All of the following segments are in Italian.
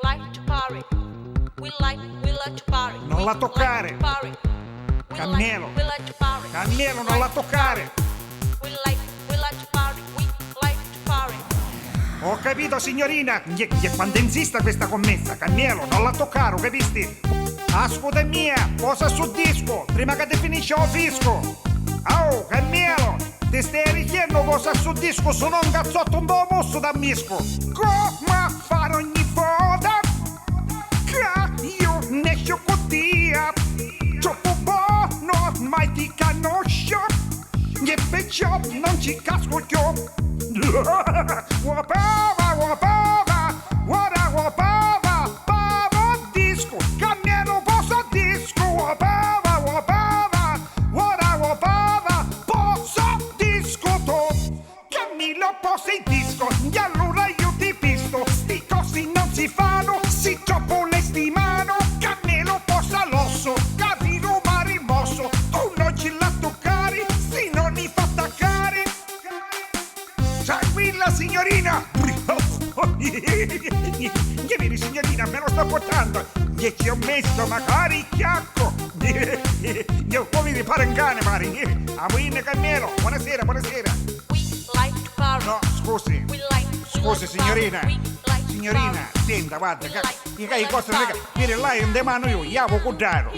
like to party. We like to party. Non la toccare. Carmelo. We like to party. Carmelo, non la toccare. We like to party. We like to party. Ho capito, signorina. Quando insista questa commessa, Carmelo, non la toccare, capisti? Ascolta mia, posa sul disco, prima che ti finisce il fisco. Oh, Carmelo, ti stai richiedendo cosa sul disco, sono un cazzotto un po' mosso da misco. Come fare ogni volta che io ne esco con te? Troppo buono, mai ti conosco, e perciò non ci casco io. Wapava, wapava, wara wapava, pava disco, Carmelo posa disco, wapava, wapava, wara wapava, posa disco to. Camillo posa il disco, e allora io ti visto, sti cosi non si fanno, si troppo le stimano, Carmelo posa l'osso, capito ma rimosso, tu non ci la toccare, se non mi fa attaccare. Tranquilla signorina! Che vedi signorina, me lo sto portando! E ci ho messo magari il chiacco! Io come mi pare un cane, pare! Amoine Carmelo, buonasera, buonasera! We like to party. No, scusi! Scusi signorina! Signorina, senta, guarda, che cosa rega, vieni là in mano io, iavo cudaro,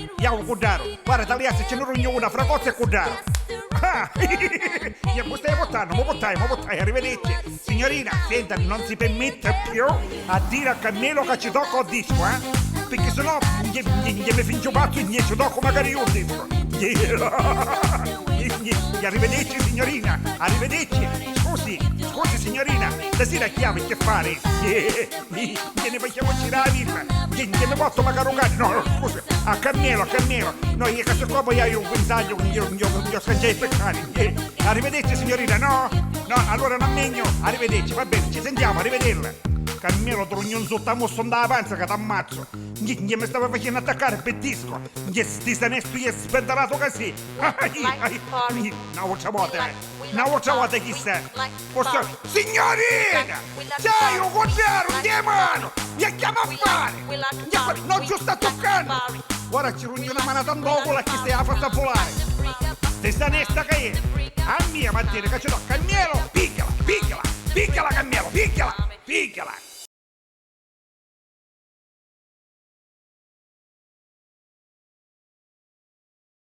guarda, tagliasse ce ne rugno una fragozza e cudaro. Ah, mi stai portando, mi portai, arrivederci. Signorina, senta, non si permette più a dire a Carmelo che ci tocca il disco, perché sennò gli mi finge pazzo e ci tocca magari io il disco. Arrivederci signorina, arrivederci. Scusi signorina, stasera chiave che fare? Ne facciamo girare la villa, che mi porto magari un cane, no, scusi, a Carmelo, no, io questo qua poi ho un guinzaglio, io scacciai per cane. Arrivederci signorina, no, allora non megno, arrivederci, va bene, ci sentiamo, arrivederla. Carmelo trugnon sotto a mosso andava panza che t'ammazzo. Mi stava facendo attaccare per disco. Sti sanesto gli è spenderato così. Un'altra volta chi sta? Signorina! Sei un guardaro, di mano! Mi chiama a fare! Non ci sta toccando! Ora ci rugno una mano tandocola che stai a fatta volare. Sti sanesta che è? A mia mattina che ci tocca Carmelo! Picchiala, Carmelo, picchiala!